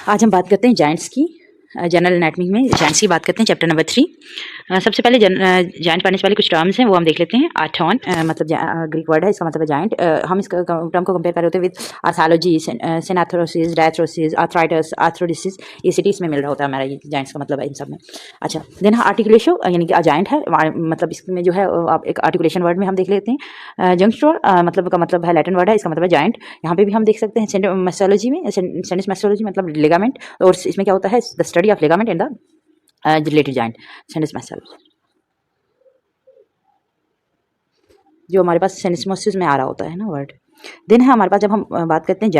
आज हम बात करते हैं जाइंट्स की। जनरल एनाटॉमी में जाइंट्स की बात करते हैं, चैप्टर नंबर 3। सबसे पहले जाइंट पाने वाले कुछ टर्म्स हैं वो हम देख लेते हैं। आर्थॉन मतलब ग्रीक वर्ड है, इसका मतलब है जाइंट। हम इस टर्म को कंपेयर कर रहे होते हैं with arthrology, सिनाथ्रोसिस, diarthrosis, arthritis, arthrodesis. ये सिटी इसमें मिल रहा होता है हमारा, ये जाइंट्स का मतलब है इन सब में। अच्छा, देन आर्टिकुलेशो यानी कि जाइंट है, मतलब इसमें जो है आप एक आर्टिकुलेशन वर्ड में हम देख लेते हैं। जंक्स्टोर मतलब का मतलब है लैटिन वर्ड है, इसका मतलब है जाइंट। यहाँ पे भी हम देख सकते हैं सेंडोमेसोलॉजी में, सेंडोमेसोलॉजी मतलब लिगामेंट, और इसमें क्या होता है the study of ligament in the related joint, syndesmology, जो हमारे पास सेनिस्मोसिस में आ रहा होता है ना वर्ड। देन है हमारे पास, जब हम बात करते हैं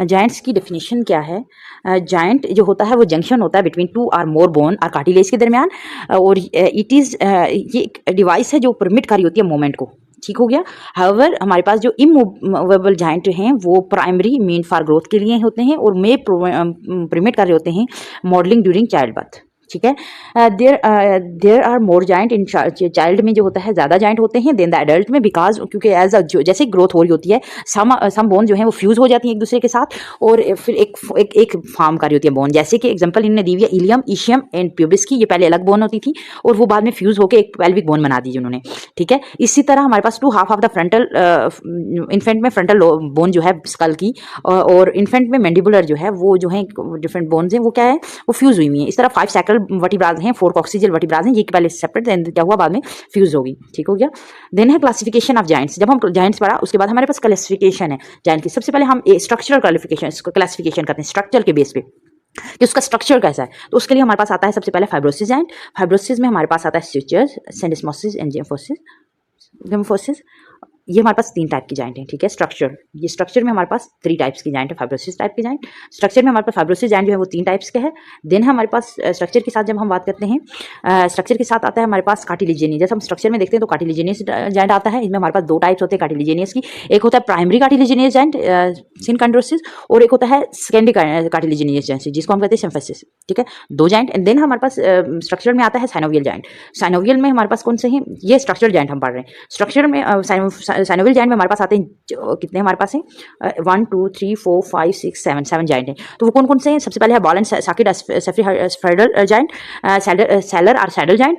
जाइंट्स की डेफिनेशन क्या है। जाइंट जो होता है वो जंक्शन होता है बिटवीन टू और मोर बोन और कार्टिलेज के दरमियान, और इट इज़ ये एक डिवाइस है जो परमिट कर रही होती है मूवमेंट को। ठीक हो गया। हाउएवर हमारे पास जो इमूवेबल जाइंट हैं वो प्राइमरी मीन फॉर ग्रोथ के लिए होते हैं और मे परमिट कर रहे होते हैं मॉडलिंग ड्यूरिंग चाइल्ड बर्थ। ठीक है। There are more joint in child में जो होता है ज़्यादा जाइंट होते हैं देन द एडल्ट में, बिकॉज क्योंकि एज अ जैसे ग्रोथ हो रही होती है सम बोन जो है वो फ्यूज हो जाती हैं एक दूसरे के साथ, और फिर एक फॉर्म कर रही होती है बोन। जैसे कि एग्जांपल इन्होंने दी हुई है इलियम, इशियम एंड प्यूबिस की। ये पहले अलग बोन होती थी और वो बाद में फ्यूज होकर एक पेल्विक बोन बना दी उन्होंने। ठीक है। इसी तरह हमारे पास two half of the frontal, infant में फ्रंटल बोन जो है स्कल की, और इन्फेंट में मैंडिबुलर जो है वो जो है डिफरेंट बोन्स हैं वो क्या है वो फ्यूज हुई हुई है। इस तरह 5 सैक्रल वर्टिब्राज हैं, 4 कॉक्सिजियल वर्टिब्राज हैं, ये पहले सेपरेट, देन क्या हुआ बाद में फ्यूज होगी। ठीक हो गया। देन है क्लासिफिकेशन ऑफ जाइंट्स। जब हम जाइंट्स पढ़ा उसके बाद हमारे पास क्लासिफिकेशन है जाइंट की। सबसे पहले हम स्ट्रक्चरल क्लासिफिकेशन करते हैं स्ट्रक्चर के बेस पे कि उसका स्ट्रक्चर कैसा है। तो उसके लिए हमारे पास आता है सबसे पहले फाइब्रोसिस जाइंट। फाइब्रोसिस में हमारे पास आता है स्यूचर्स, सेंडिस्मोसिस एंड जिम्फोसिस। ये हमारे पास 3 टाइप की जाइंट है। ठीक है। स्ट्रक्चर, ये स्ट्रक्चर में हमारे पास 3 टाइप्स की जाइंट है, फाइब्रोसिस टाइप की जाइंट। स्ट्रक्चर में हमारे पास फाइब्रोसिस जाइंट जो है वो 3 टाइप्स के है। देन हमारे पास स्ट्रक्चर के साथ जब हम बात करते हैं, स्ट्रक्चर के साथ आता है हमारे पास कार्टिलेजिनियस। जैसे हम स्ट्रक्चर में देखते हैं तो कार्टिलेजिनियस जाइंट आता है। इसमें हमारे पास 2 टाइप्स होते हैं कार्टिलेजिनियस की। एक होता है प्राइमरी कार्टिलेजिनियस जाइंट सिनकॉन्ड्रोसिस, और एक होता है सेकेंडरी कार्टिलेजिनियस जाइंट जिसको हम कहते हैं सिम्फिसिस। ठीक है। 2 जाइंट। एंड देन हमारे पास स्ट्रक्चर में आता है साइनोवियल जाइंट। साइनोवियल में हमारे पास कौन से हैं, ये स्ट्रक्चर जाइंट हम पढ़ रहे हैं। स्ट्रक्चर में साइनोवियल जाइंट में हमारे पास आते हैं कितने हमारे पास हैं 1 2 3 4 5 6 7 जाइंट हैं। तो वो कौन कौन से हैं, सबसे पहले है ball and socket spherical joint, sellar और सैडल जाइंट,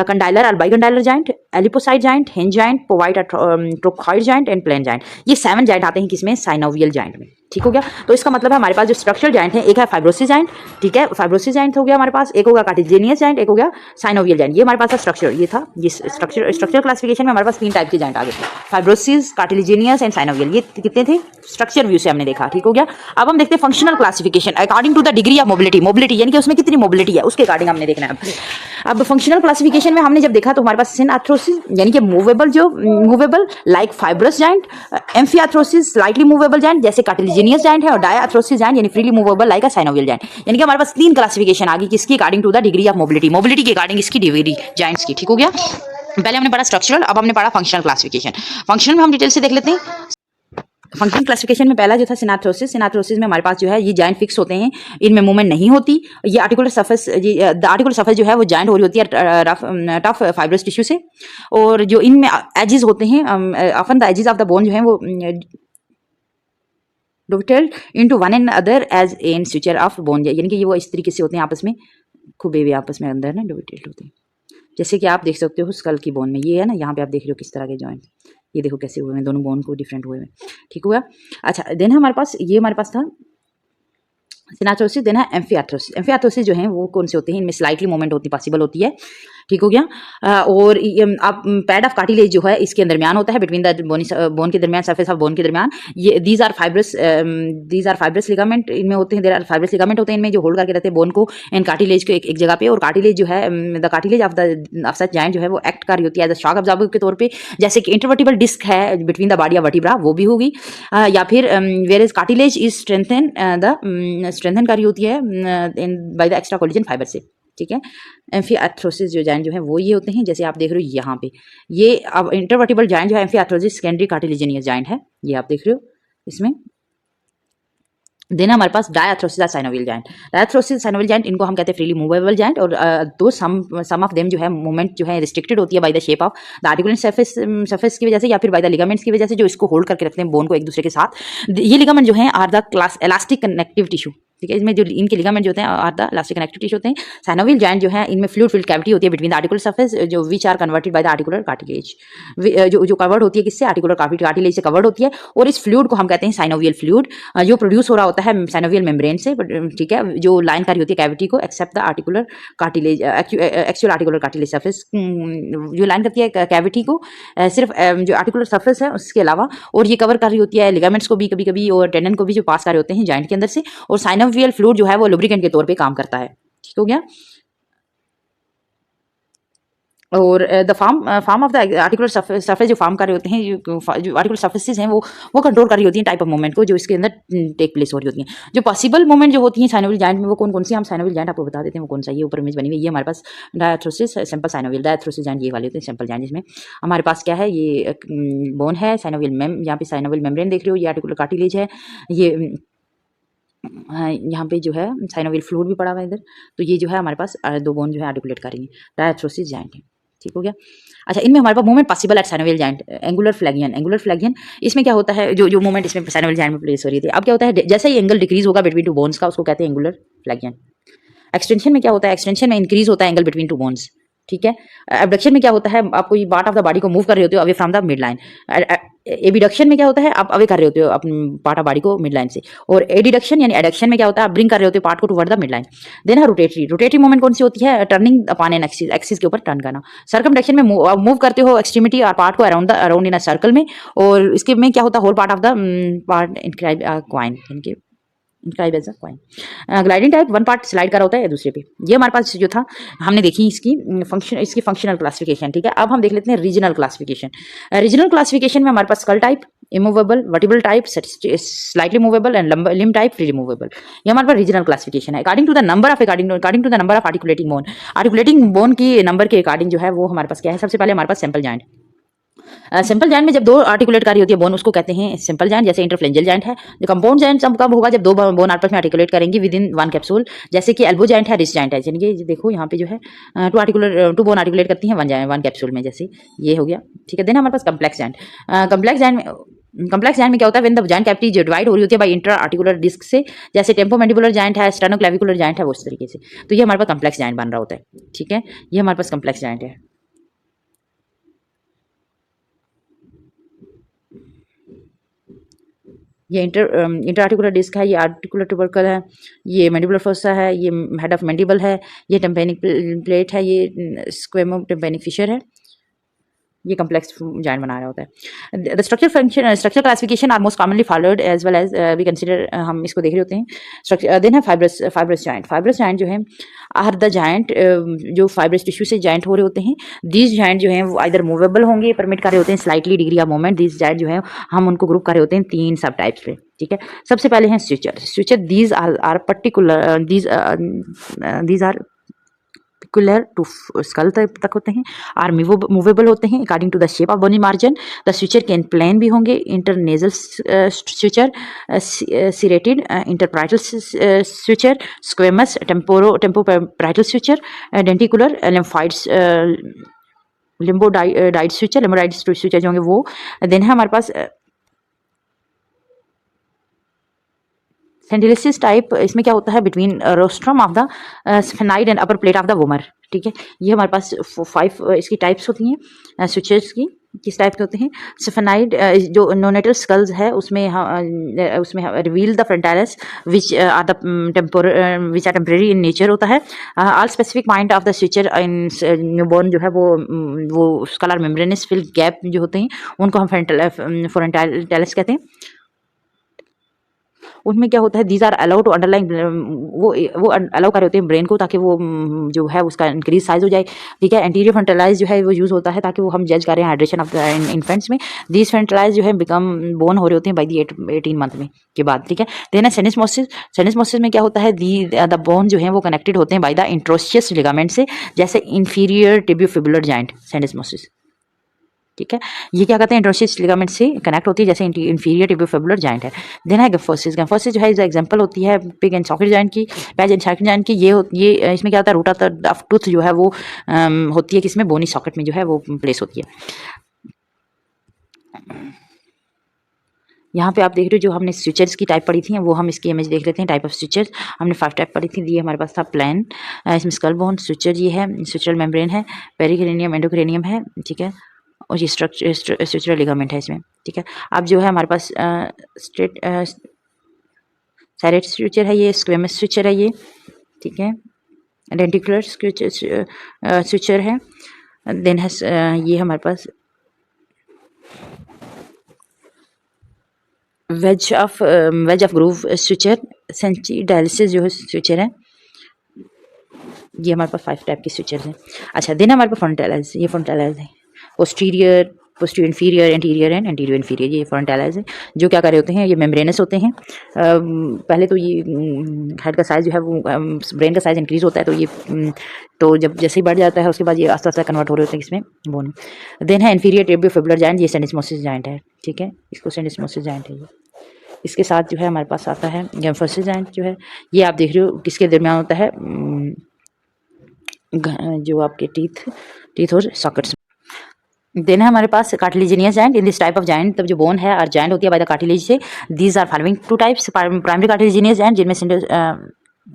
कंडाइलर और bicondylar joint, ellipsoid joint, hinge joint, provide trochoid joint and plane joint. ये 7 जाइंट आते हैं किसमें, साइनोवियल जाइंट में। ठीक हो गया। तो इसका मतलब है हमारे पास जो स्ट्रक्चर जाइंट है, एक है फाइब्रोसिस जाइंट। ठीक है, फाइब्रोसिस जाइंट हो गया हमारे पास, एक होगा कार्टिलेजिनियस जाइंट, एक हो गया साइनोवियल जाइंट। ये हमारे पास स्ट्रक्चर, ये था ये स्ट्रक्चर क्लासिफिकेशन में हमारे पास 3 टाइप के जाइंट आ गए, फाइब्रोसिस, कार्टिलेजिनियस एंड साइनोवियल। ये कितने थे, स्ट्रक्चर व्यू से हमने देखा। ठीक हो गया। अब हम देखते हैं functional classification according to the degree of mobility यानी कि उसमें कितनी मोबिलिटी है उसके अकॉर्डिंग हमने देखना है। अब फंक्शनल क्लासिफिकेशन में हमने जब देखा तो हमारे पास सिनआर्थ्रोसिस यानी कि movable like fibrous joint, amphiarthrosis slightly movable joint जैसे कार्टिलेजिनियस जाइंट है, और डायआर्थ्रोसिस जाइंट यानी freely movable like a synovial joint. यानी कि हमारे पास 3 क्लासिफिकेशन आ गई किसकी, according to the degree of mobility के अकॉर्डिंग इसकी डिग्री जाइंट्स की। ठीक हो गया। पहले हमने पढ़ा स्ट्रक्चरल, अब हमने पढ़ा फंक्शनल क्लासिफिकेशन। फंक्शनल में हम डिटेल से देख लेते हैं। फंक्शनल क्लासिफिकेशन में पहला जो था सिनाथ्रोसिस में हमारे पास जो है ये जाइंट फिक्स होते हैं, इनमें मूवमेंट नहीं होती। ये आर्टिकुलर सरफेस जो है वो जाइंट हो रही होती है टफ फाइब्रस टिश्यू से, और जो इनमें एजेस होते हैं often the edges of the bone जो है वो divided into one end other edge an structure of bone, यानी कि ये वो इस तरीके से होते हैं आपस में खुबे हुए आपस में अंदर ना डिविडेड होते हैं। जैसे कि आप देख सकते हो स्कल की बोन में ये है ना, यहाँ पे आप देख रहे हो किस तरह के जॉइंट, ये देखो कैसे हुए हैं दोनों बोन को डिफरेंट हुए हैं। ठीक हुआ। अच्छा, देन हमारे पास ये हमारे पास था सिनाथ्रोसिस। देन है एम्फिआर्थ्रोसिस जो है वो कौन से होते हैं, इनमें स्लाइटली मूवमेंट होती पॉसिबल होती है। ठीक हो गया। और आप पैड ऑफ कार्टिलेज जो है इसके दरमियान होता है, बिटवीन द बोन के दरमियान, सरफेस ऑफ बोन के दरमियान। ये दीज आर फाइब्रस लिगामेंट इनमें होते हैं, देयर आर फाइब्रस लिगामेंट होते हैं इनमें जो होल्ड करके रहते हैं बोन को एंड कार्टिलेज को एक जगह पे। और कार्टिलेज जो है the cartilage of such giant जो है वो एक्ट कर रही होती है एज अ शॉक अब्जॉर्बर के तौर पे, जैसे कि इंटरवर्टिबल डिस्क है between the body of vertebra वो भी होगी, या फिर where is cartilage is strengthen कर रही होती है by the extra collagen fibre से। ठीक है। एम्फिआर्थ्रोसिस जो जाइंट जो है वो ये होते हैं, जैसे आप देख रहे हो यहाँ पे ये अब इंटरवर्टिबल जाइंट जो है एम्फिआर्थ्रोसिस सेकेंडरी कार्टिलेजिनियस जाइंट है, ये आप देख रहे हो इसमें। देन हमारे पास डायआर्थ्रोसिस साइनोवियल जाइंट, इनको हम कहते हैं फ्रीली मूवेबल जाइंट, और दो सम ऑफ देम जो है मूवमेंट जो है रिस्ट्रिक्टेड होती है by the shape of the articular surface की वजह से, या फिर बाय द लिगामेंट्स की वजह से जो इसको होल्ड करके रखते हैं बोन को एक दूसरे के साथ। ये लिगामेंट जो है are the class elastic connective tissue. ठीक है। इसमें जो इनके लिगामेंट जो होते हैं are the elastic connective tissue होते हैं। साइनोवियल जॉइंट जो है इनमें फ्लूइड फिल्ड कैविटी होती है बिटवीन द आर्टिकुलर सरफेस जो which are converted by the articular cartilage, जो कवर्ड होती है किससे, आर्टिकुलर कार्टिलेज से कवर्ड होती है। और इस फ्लूइड को हम कहते हैं साइनोवियल फ्लूइड, जो प्रोड्यूस हो रहा होता है साइनोवियल मेम्ब्रेन से, ठीक है, जो लाइन कर रही होती है कैविटी को except the articular cartilage, actual articular cartilage surface, जो लाइन करती है कैविटी को सिर्फ जो आर्टिकुलर सरफेस है उसके अलावा, और ये कवर कर रही होती है लिगामेंट्स को भी कभी कभी और टेंडन को भी, जो पास कर रहे होते हैं जॉइंट के अंदर से। और साइनोवियल फ्लूइड जो है वो लुब्रिकेंट के तौर पे काम करता है। ठीक हो गया। और the form of the articular surface जो फार्म कर रहे होते हैं, जो आर्टिकुलर सरफेसेस हैं वो कंट्रोल कर रही होती हैं टाइप ऑफ मूवमेंट को जो इसके अंदर टेक प्लेस हो रही होती हैं। जो पॉसिबल मूवमेंट जो होती हैं साइनोवियल जॉइंट में वो कौन कौन सी, हम साइनोवियल जॉइंट आपको बता देते हैं वो कौन सा। ये ऊपर इमेज बनी हुई है, ये हमारे पास diarthrosis simple synovial diarthrosis joint ये वाले होते हैं सिंपल जॉइंट, जिसमें हमारे पास क्या है, ये बोन है साइनोवियल यहाँ पे साइनोवियल मेम्ब्रेन देख रहे हो, ये आर्टिकुलर कार्टिलेज है, ये यहाँ पे जो है साइनोवियल फ्लूइड भी पड़ा हुआ है इधर। तो ये जो है हमारे पास दो बोन जो है आर्टिकुलेट कर रही है, डायथ्रोसिस जॉइंट है। ठीक हो गया। अच्छा, इनमें हमारे पास movement possible at synovial joint, angular flexion इसमें क्या होता है, जो मूवमेंट इसमें साइनोवियल जॉइंट में प्लेस हो रही थी। अब क्या होता है, जैसे ही एंगल डिक्रीज होगा बिटवीन टू बोन्स का, उसको कहते हैं एंगुलर फ्लैगियन। एक्सटेंशन में क्या होता है, एक्सटेंशन में इंक्रीज होता है एंगल बिटवीन टू बोन्स। ठीक है। एबडक्शन में क्या होता है, आप कोई पार्ट ऑफ द बॉडी को मूव कर रहे होते हो away from the mid line. Abduction में क्या होता है, आप अवे कर रहे होते हो अपने पार्ट ऑफ बॉडी को मिड लाइन से। और एडिडक्शन यानी एडक्शन में क्या होता है, आप ब्रिंग कर रहे होते हो पार्ट को toward the mid line. Then है रोटेटरी मूवमेंट कौन सी होती है, turning upon an axis, axis के ऊपर टर्न करना। सर्कमडक्शन में मूव करते हो एक्सट्रीमिटी और पार्ट को अराउंड इन अ सर्कल में। और इसके में क्या होता है, whole part of the part inscribe coin, इनके inscribe as a coin. Gliding type, one part slide कर होता है दूसरे पे। ये हमारे पास जो था हमने देखी इसकी फंक्शनल क्लासिफिकेशन। ठीक है। अब हम देख लेते हैं रीजनल क्लासिफिकेशन। रीजनल क्लासिफिकेशन में हमारे पास skull type, immovable, vertebral type, slightly movable and limb type, free removable. ये हमारे पास रीजनल क्लासिफिकेशन है। According to the number of articulating bone, articulating bone की नंबर के अकॉर्डिंग जो है वो हमारे पास क्या है, सबसे पहले हमारे पास सिंपल जॉइंट। सिंपल जॉइंट में जब दो आर्टिकुलेट कर रही होती है बोन, उसको कहते हैं सिंपल जॉइंट। जैसे इंटरफ्लेंजल जॉइंट है। जो कंपाउंड जॉइंट कब होगा, जब दो बोन आपस में आर्टिकुलेट करेंगी विद इन वन कैप्सूल। जैसे कि एल्बो जॉइंट है, रिस्ट जॉइंट है, यानी कि देखो यहाँ पे जो है टू बोन आर्टिकुलेट करती हैं वन कैप्सूल में, जैसे ये हो गया। ठीक है। देन हमारे पास कम्प्लेक्स जॉइंट। कम्प्लेक्स जॉइंट में क्या होता है, व्हेन द जॉइंट कैविटी जो डिवाइड हो रही होती है बाय इंटर आर्टिकुलर डिस्क से, जैसे टेम्पोमैंडिबुलर जॉइंट है, स्टेनोक्लेविकुलर जॉइंट है, वो इस तरीके से। तो ये हमारे पास कम्प्लेक्स जॉइंट बन रहा होता है। ठीक है। ये हमारे पास कम्प्लेक्स जॉइंट है। ये इंटर आर्टिकुलर डिस्क है, ये आर्टिकुलर ट्यूबरकल है, ये मैंडिबुलर फोसा है, ये हेड ऑफ मैंडिबल है, ये टेम्पेनिक प्लेट है, ये स्क्वेमो टेम्पेनिक फिशर है। ये कम्प्लेक्स जॉइंट बना रहा होता है। The structure classification are most commonly followed as well as we consider, हम इसको देख रहे होते हैं। स्ट्रक्चर देन है फाइब्रस जॉइंट जो है आर द जॉइंट जो फाइब्रस टिश्यू से जॉइंट हो रहे होते हैं। दीज जॉइंट जो है वो आइदर मूवेबल होंगे, परमिट कर रहे होते हैं slightly degree of movement. These joint जो है हम उनको ग्रुप कर रहे होते हैं तीन सब टाइप्स पे। ठीक है। सबसे पहले हैं structure these are particular these are particular to skull तक होते हैं, आर मूवेबल होते हैं according to the shape of bony margin. The suture can plane भी होंगे, internasal suture, serrated interparietal suture, squamous temporoparietal suture, denticular lambdoid suture जो होंगे वो। देन है हमारे पास सेंडिलिसिस टाइप, इसमें क्या होता है between rostrum of the sphenoid and upper plate of the vomer. ठीक है। ये हमारे पास 5 इसकी टाइप्स होती हैं स्विचेस की। किस टाइप के होते हैं, स्फेनाइड जो नोनेटल स्कल्स है उसमें reveal the fontanelles which are temporary in nature होता है। All specific point of the suture in newborn जो है वो स्कलर मेम्ब्रेनस फिल गैप जो होते हैं उनको हम फ्रंटाइलस कहते हैं। उनमें क्या होता है, these are allow to underline, वो अलाउ कर रहे होते हैं ब्रेन को ताकि वो जो है उसका इंक्रीज साइज हो जाए। ठीक है। एंटीरियर फ्रंटलाइज जो है वो यूज होता है ताकि वो हम जज करें हाइड्रेशन ऑफ द इन्फेंट्स में। दीज फ्रंटलाइज जो है बिकम बोन हो रहे होते हैं बाई दी 18 मंथ में के बाद। ठीक है। देन सेनिस्मोसिस में क्या होता है, द बोन जो है वो कनेक्टेड होते हैं बाई द इंट्रोशियस लिगामेंट से, जैसे इंफीरियर टिबियोफिबुलर जॉइंट सेनिस्मोसिस। ठीक है। ये क्या कहते हैं, इंट्रोशियस लिगामेंट से कनेक्ट होती है जैसे इंफीरियर टिबियोफिबुलर जॉइंट है। देन है गम्फोसिस जो है एग्जांपल होती है पिग एंड सॉकेट जॉइंट की, पैज एंड सॉकेट जॉइंट की। ये इसमें क्या होता है, रूट ऑफ टूथ जो है वो होती है किसमें, बोनी सॉकेट में जो है वो प्लेस होती है। यहाँ पे आप देख रहे हो जो हमने स्विचर्स की टाइप पढ़ी थी वो हम इसकी इमेज देख लेते हैं। टाइप ऑफ स्विचर्स हमने 5 टाइप पढ़ी थी। ये हमारे पास था प्लान, इसमें स्कल बोन स्विचर ये है, स्विचरल मेम्ब्रेन है, पेरिक्रेनियम एंडोक्रेनियम है, ठीक है, और ये स्ट्रक्चरल लिगामेंट है इसमें, ठीक है। अब जो है हमारे पास स्ट्रेट साइरेट स्विचर है, ये स्क्वेमस स्विचर है ये, ठीक है, डेंटिकुलर स्विचर है। देन है ये हमारे पास wedge of groove suture, schindylesis जो है स्विचर है। ये हमारे पास 5 टाइप के स्विचर्स हैं। अच्छा, देन हमारे पास फ्रंटलाइज, ये फ्रंटलाइज है, posterior inferior, anterior and anterior inferior, ये फ्रंटलाइज है। जो क्या कर रहे होते हैं, ये मेम्ब्रेनस होते हैं। पहले तो ये हेड का साइज़ जो है वो ब्रेन का साइज़ इंक्रीज़ होता है, तो ये तो जब जैसे ही बढ़ जाता है उसके बाद ये आस्ते आस्ते कन्वर्ट हो रहे होते हैं इसमें बोन। देन है इन्फीरियर टेबियोफिबुलर जॉइंट, ये सेंडिस्मोसिस जॉइंट है, ठीक है, इसको सेंडिस्मोसिस जॉइंट है ये। इसके साथ जो है हमारे पास आता है गैम्फोसिस जॉइंट, जो है ये आप देख रहे हो किसके दरमियान होता है, जो आपके टीथ और सॉकेट्स। देन है हमारे पास cartilaginous joint. In this type of joint, तब जो बोन है और जॉइंट होती है बाय द कार्टिलेज से, these are following 2 types. Primary cartilaginous joint जिनमें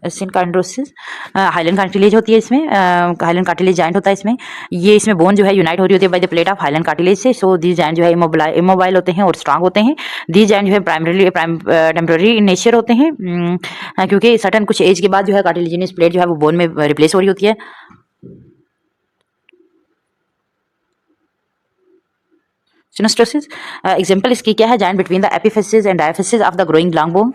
सिनकांड्रोसिस हाइलन कार्टिलेज होती है, इसमें हाइलन कार्टिलेज जॉइंट होता है इसमें। ये इसमें बोन जो है यूनाइट हो रही होती है by the plate of hyaline cartilage से। सो दीज जॉइंट जो है इमोबाइल होते हैं और स्ट्रांग होते हैं। दीज जॉइंट जो है टेम्पररी इन नेचर होते हैं, क्योंकि सर्टन कुछ एज के बाद जो है कार्टिलेजिनियस प्लेट जो है वो बोन में रिप्लेस हो रही होती है। सिनोस्टोसिस एग्जांपल इसकी क्या है, joint between the epiphysis and diaphysis of the growing long bone.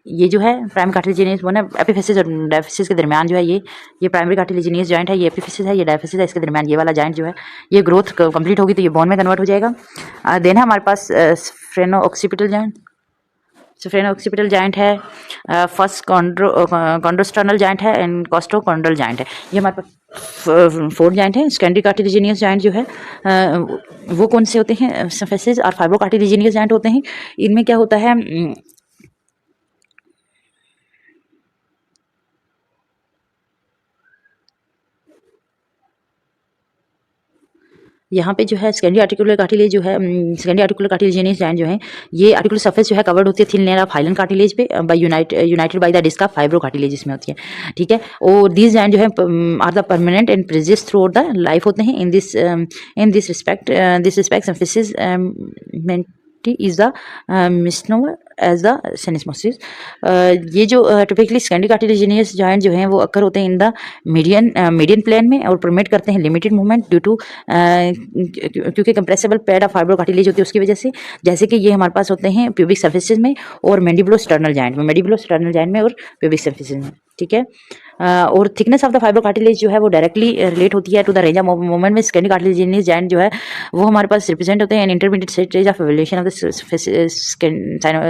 ये जो है प्राइमरी कार्टिलेजिनियस बोन है, एपिफिसिस और डायफिसिस के दरमियान जो है ये प्राइमरी कार्टिलेजिनियस जॉइंट है, ये एपिफिसिस है, ये डायफिसिस है, इसके दरमियान ये वाला जॉइंट जो है ये ग्रोथ कंप्लीट होगी तो ये बोन में कन्वर्ट हो जाएगा। देन है हमारे पास फ्रेनो ऑक्सीपिटल जॉइंट। फ्रेनो ऑक्सीपिटल जॉइंट है, फर्स्ट कॉन्ड्रोस्टर्नल जॉइंट है एंड कॉस्टोकॉन्ड्रल जॉइंट है। ये हमारे पास 4 जॉइंट है। स्कैंडी कार्टिलेजिनियस जॉइंट जो है वो कौन से होते हैं, सिम्फेसिस और फाइब्रो कार्टिलेजिनियस जॉइंट होते हैं। इनमें क्या होता है, यहाँ पे जो है सेकेंडरी आर्टिकुलर कार्टिलेज जो है, सेकेंडरी आर्टिकुलर कार्टिलेजिनियस जॉइंट जो है, ये आर्टिकुलर सरफेस जो है कवर्ड होती है thin layer of hyaline cartilage पे by united by the disc of fibro cartilage इसमें होती है, ठीक है। और दीज जॉइंट जो है are the permanent and present throughout the life होते हैं। In this respect symphysis is the misnomer as the syndesmosis. ये जो टिपिकली सेकेंडरी कार्टिलेजिनियस जॉइंट जो हैं वो अक्कर होते हैं इन द मीडियन प्लेन में और परमिट करते हैं लिमिटेड मूवमेंट ड्यू टू क्योंकि compressible pad of fibro cartilage होती है उसकी वजह से। जैसे कि ये हमारे पास होते हैं प्यूबिक सर्फेसिस में और मैंडिबुलोस्टर्नल जॉइंट में और प्यूबिक सर्फेसिस में, ठीक है। और thickness of the fibrocartilage जो है वो डायरेक्टली रिलेट होती है to the range of movement में। सेकेंडरी कार्टिलेजिनियस जॉइंट जो है वो हमारे पास रिप्रेजेंट होते हैं an intermediate stage of evolution of the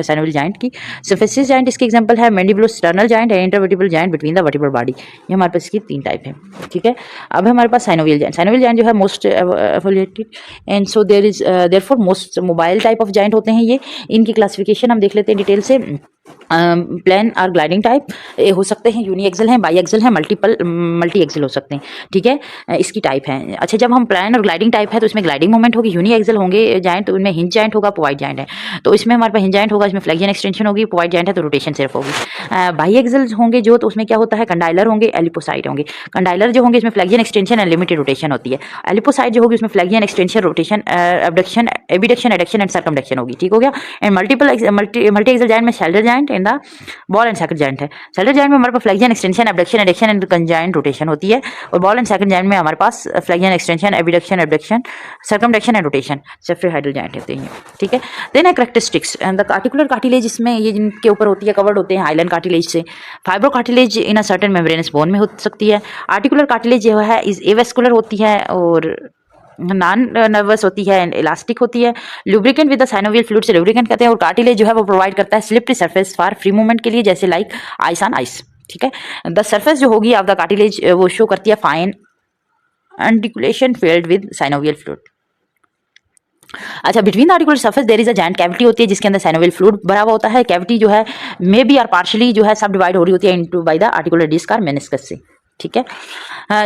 synovial joint की। सिम्फेसिस जॉइंट इसके एग्जांपल है manubriosternal joint and intervertebral joint between the vertebral body. ये हमारे पास इसकी 3 टाइप है, ठीक है। अब हमारे पास साइनोवियल जॉइंट जो है most evoluted and so therefore most mobile type of joint होते हैं ये। इनकी क्लासिफिकेशन हम देख लेते हैं डिटेल से। प्लेन और ग्लाइडिंग टाइप हो सकते हैं, यूनी एक्सल हैं, बाई एक्सल हैं, मल्टी एक्सल हो सकते हैं, ठीक है। इसकी टाइप है। अच्छा, जब हम प्लेन और ग्लाइडिंग टाइप है तो इसमें ग्लाइडिंग मूवमेंट होगी, यूनी एक्सल होंगे जॉइंट तो उनमें हिंज जॉइंट होगा, प्रोवाइड जॉइंट है तो इसमें हमारे पास हिंज जॉइंट होगा, इसमें फ्लेक्सियन एक्सटेंशन होगी, प्रोवाइड जॉइंट है तो रोटेशन सिर्फ होगी। बाई एक्सल होंगे जो तो उसमें क्या होता है, कंडाइलर होंगे, एलिपोसाइड होंगे। कंडाइलर जो होंगे इसमें flexion extension and limited rotation होती है। एलिपोसाइड जो होगी उसमें flexion extension, rotation, abduction, adduction and circumduction होगी, ठीक हो गया। एंड मल्टी एक्सल जॉइंट में shoulder joint in the ball and socket joint है। शोल्डर जॉइंट में हमारे पास flexion extension, abduction, adduction and conjoint rotation होती है और बॉल एंड सॉकेट जॉइंट में हमारे पास flexion extension, abduction, circumduction and rotation spheroidal joint होते हैं, ठीक है। देन है characteristics and the articular cartilage, इसमें ये जिनके ऊपर होती है कवर्ड होते हैं हाइलन कार्टिलेज से। Fibro cartilage in a certain membranes bone में हो सकती है। आर्टिकुलर कार्टिलेज जो है इज एवेस्कुलर होती है और नॉन नर्वस होती है एंड इलास्टिक होती है। Lubricant with the synovial fluid से लुब्रिकेंट करते हैं और कार्टिलेज जो है वो प्रोवाइड करता है slippery surface for free movement के लिए, जैसे लाइक आइस ऑन आइस, ठीक है। द सरफेस जो होगी ऑफ द कार्टिलेज वो शो करती है fine articulation filled with synovial fluid. अच्छा, between the articular surface there is a joint cavity होती है जिसके अंदर साइनोवियल फ्लूइड भरा हुआ होता है। कैविटी जो है मे बी और पार्शियली जो है सब डिवाइड हो रही होती है into by the articular disc और मेनिस्कस से, ठीक है।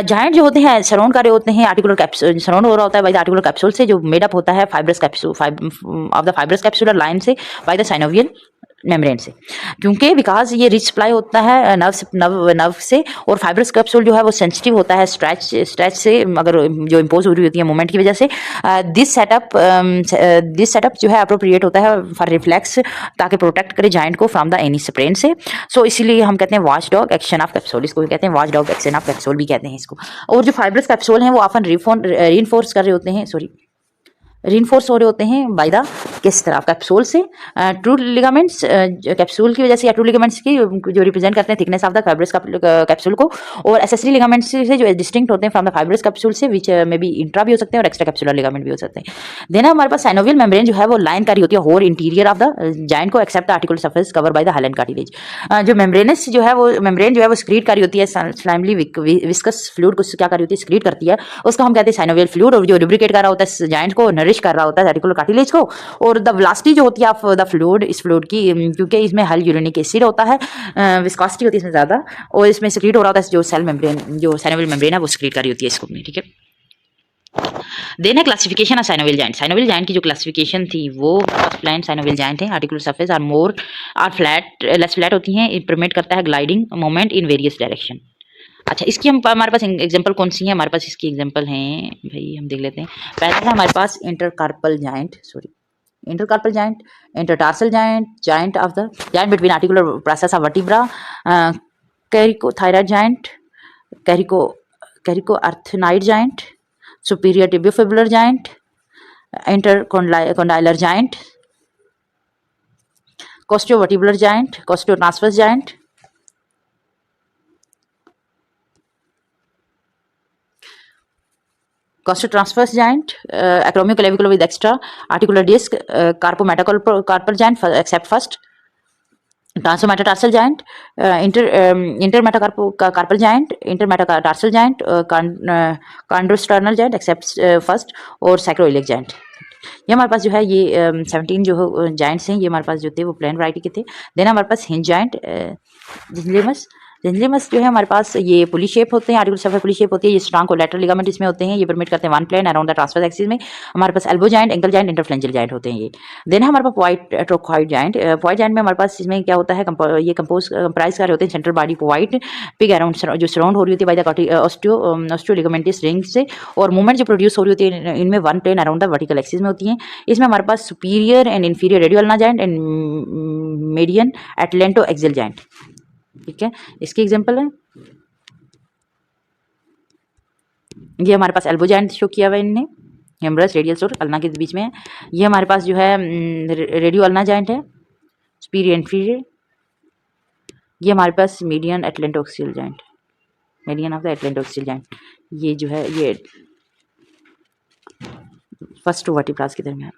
जाइंट जो होते हैं सराउंड कर रहे होते हैं आर्टिकुलर कैप्सूल, सराउंड हो रहा होता है बाय द आर्टिकुलर कैप्सूल से, जो मेड अप होता है fibrous capsule of the fibrous capsular line से बाय द साइनोवियल मेम्ब्रेन से, क्योंकि बिकॉज ये रिच सप्लाई होता है नर्व से, और फाइब्रस कैप्सूल जो है वो सेंसिटिव होता है स्ट्रेच से, अगर जो इम्पोज हो रही होती है मूवमेंट की वजह से। दिस सेटअप जो है अप्रोप्रिएट होता है फॉर रिफ्लेक्स, ताकि प्रोटेक्ट करे जॉइंट को फ्रॉम द एनी स्प्रेन से। सो इसीलिए हम कहते हैं watch dog action of capsule, इसको कहते हैं watch dog action of capsule भी कहते हैं इसको। और जो फाइब्रस कैप्सूल हैं वो ऑफन रीइंफोर्स कर रहे होते हैं, रीइंफोर्स हो रहे होते हैं बाय द किस तरह कैप्सूल से, ट्रू लिगामेंट्स कैप्सूल की वजह से, या ट्रू लिगामेंट्स की जो रिप्रेजेंट करते हैं thickness of the fibrous capsule को, और एसेसरी लिगामेंट्स से जो डिस्टिंक्ट होते हैं फ्रॉम द फाइब्रस कैप्सूल से, विच में भी इंट्रा भी हो सकते हैं और एक्स्ट्रा कैप्सूलर लिगामेंट भी हो सकते हैं। देन हमारे पास साइनोवियल मेम्ब्रेन जो है वो लाइन करी होती है whole interior of the joint को except the articular surface cover by the hyaline cartilage. जो मेम्ब्रेनस जो है वो मेम्ब्रेन जो है वो स्क्रीट करी होती है स्लाइमली विस्कस फ्लूइड को क्या करी होती है, स्क्रीट करती है, उसको हम कहते हैं साइनोवियल फ्लूइड, और जो लुब्रिकेट कर रहा होता है जॉइंट को, नरिश कर रहा होता है आर्टिकुलर कार्टिलेज को। और द वेलोसिटी जो होती है ऑफ द फ्लूइड, इस फ्लूइड की, क्योंकि इसमें हाई यूरेनिक एसिड होता है, विस्कोसिटी होती है इसमें ज़्यादा, और इसमें स्क्रीट हो रहा होता है जो सेल मेम्ब्रेन, जो साइनोवियल मेम्ब्रेन है वो स्क्रीट कर रही होती है इसको, ठीक है। देन है classification of synovial joint. Synovial joint की जो क्लासिफिकेशन थी वो फर्स्ट प्लेन साइनोवियल जॉइंट है, articular surface are flat, less flat होती हैं, इट परमिट करता है gliding moment in various direction. अच्छा, इसकी हम हमारे पास एग्जांपल कौन सी है, हमारे पास इसकी एग्जांपल हैं भाई, हम देख लेते हैं। पहला है हमारे पास intercarpal joint, intertarsal joint of the joint between articular process of vertebra, cricothyroid joint, cricoarytenoid joint, superior tibiofibular joint, intercondylar joint, costovertebral joint, costotransverse joint, costotransverse joint, acromioclavicular with extra articular disc, carpometacarpal joint except first, transometatarsus joint, intermetacarpal joint, intermetatarsal joint, chondrosternal joint except first, और sacroiliac joint। ये हमारे पास जो है ये 17 जो joints हैं, ये हमारे पास जो थे वो प्लेन वैरायटी के थे। देन हमारे पास हिंज जॉइंट, जिंजलिमस जो है हमारे पास ये पुली शेप होते हैं, आर्टिकुलर सरफेस पुली शेप होती है, ये स्ट्रॉन्ग कोलैटरल लिगामेंट इसमें होते हैं, ये परमिट करते हैं one plane around the transverse axis में। हमारे पास elbow joint, ankle joint, interphalangeal joint होते हैं ये। देन हमारे पास पॉइंट ट्रोकॉइड जॉइंट में हमारे पास इसमें क्या होता है, ये कंप्राइज कर रहे होते हैं central body point pig around, जो सराउंड हो रही होती है by the osteo ligamentous ring से, और मूवमेंट जो प्रोड्यूस हो रही होती है इनमें one plane around the vertical axis में होती है। इसमें हमारे पास superior and inferior radio ulnar joint and median atlanto axial joint, ठीक है। इसकी एग्जांपल है, ये हमारे पास एल्बो जॉइंट शो किया हुआ है इनने, हेमरस रेडियस और अल्ना के बीच में है। ये हमारे पास जो है रेडियो अल्ना जॉइंट है, सुपीरियर इंफीरियर। ये हमारे पास median atlantoaxial joint, median of the atlantoaxial joint, ये जो है ये फर्स्ट टू वर्टिब्रास के दरमियान।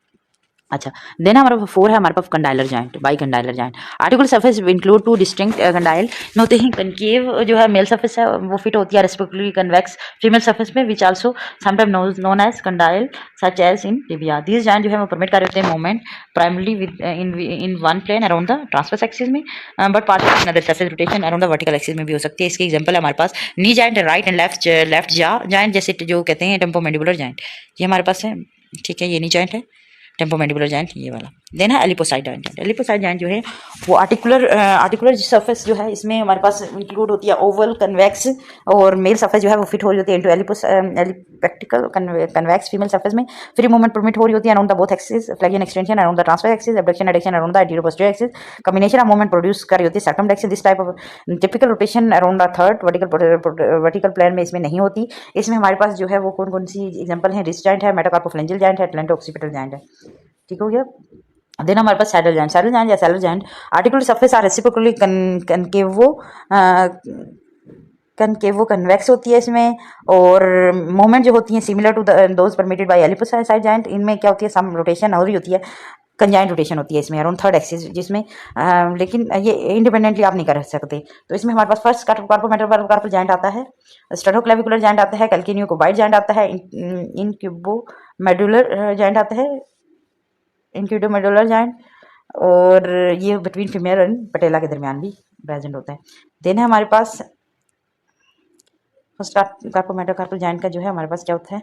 अच्छा, देन हमारे पास 4 है हमारे पास condylar joint, bicondylar joint. Articular surface include 2 distinct condyle होते हैं। कनकेव जो है मेल सरफेस है वो फिट होती है रेस्पेक्टिवली कन्वेक्स फीमेल सरफेस में, which also sometime known as condyle such as in tibia. This joint जो है वो परमिट कर रहे होते हैं movement primarily within one plane around the transverse axis में, but partial in other surface rotation around the vertical axis में भी हो सकती है। इसकी एग्जांपल है हमारे पास knee joint, right and left jaw joint, जैसे जो कहते हैं टेम्पोमैंडिबुलर जॉइंट, ये हमारे पास है, ठीक है। ये नी जॉइंट है टेम्पोमैंडिबुलर जॉइंट, ये वाला। देन है एलिपोसाइड जॉइंट। एलिपोसाइड जॉइंट जो है वो आर्टिकुलर सरफेस जो है इसमें हमारे पास इंक्लूड होती है ओवल, कन्वेक्स, और मेल सरफेस जो है वो फिट हो रही होती है into elliptical convex female surface में। फ्री मूवमेंट परमिट हो रही होती है around the both axis, flexion extension around the transverse axis, abduction adduction around the anterior posterior axis. Combination of movement produce कर रही होती है circumduction. This type of typical rotation around the third vertical plane में इसमें नहीं होती। इसमें हमारे पास जो है वो कौन कौन सी एग्जांपल है, रिस्ट जॉइंट है, मेटाकार्पोफ्लेंजियल जॉइंट है, एटलेंटो-ऑक्सीपिटल जॉइंट है, ठीक हो गया। देन हमारे पास सैडल जॉइंट या saddle joint, articular surface are reciprocally concavo convex होती है इसमें, और मूवमेंट जो होती है similar to those permitted by ellipsoid joint. इनमें क्या होती है, सम रोटेशन हो रही होती है, कंजाइंट रोटेशन होती है इसमें अराउंड थर्ड एक्सिस, जिसमें लेकिन ये इंडिपेंडेंटली आप नहीं कर सकते। तो इसमें हमारे पास फर्स्ट कार्पोमेटाकार्पल जॉइंट आता है, स्टेनोक्लेविकुलर जॉइंट आता है, कैल्केनियोकोबाइड जॉइंट आता है, इनक्यूबोमेडुलर जॉइंट आता है, इंक्यूडोमेडुलर जॉइंट, और ये बिटवीन फीमेल एंड पटेला के दरमियान भी प्रेजेंट होता है। देन है हमारे पास फर्स्ट कार्पोमेटाकार्पल जॉइंट का जो है हमारे पास क्या होता है,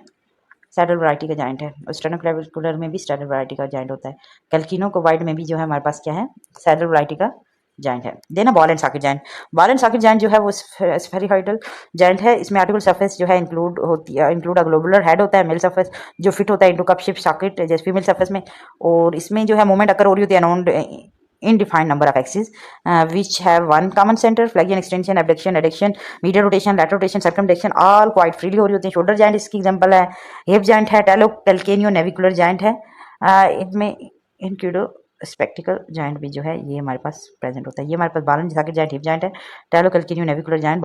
सैडल वैरायटी का जॉइंट है। स्टेनोक्लेविकुलर में भी सैडल वैरायटी का जॉइंट होता है। कैल्किनोकोवाइड में भी जो है हमारे पास क्या है, सैडल वैरायटी का जॉइंट है। देना ball and socket joint. Ball and socket joint जो है वो स्फेरिकॉइडल जॉइंट है। इसमें आर्टिकल सरफेस जो है इंक्लूड अ ग्लोबुलर हेड होता है, मेल सरफेस जो फिट होता है इनटू कप शेप सॉकेट जैसे फीमेल सरफेस में, और इसमें जो है मूवमेंट अकर हो रही होती है around indefined number of axes which have one common center, flexion, extension, abduction, adduction, medial rotation, lateral rotation, circumflexion all quite freely हो रही होती है। शोल्डर जॉइंट इसकी एग्जांपल है, हिप जॉइंट है, टैलो नेविकुलर जॉइंट है, इनमें इंक्लूडो स्पेक्टिकल जॉइंट भी जो है ये हमारे पास प्रेजेंट होता है। ये हमारे पास बालन सॉकेट जॉइंट, हिप जॉइंट है, टैलो नेविकुलर जॉइंट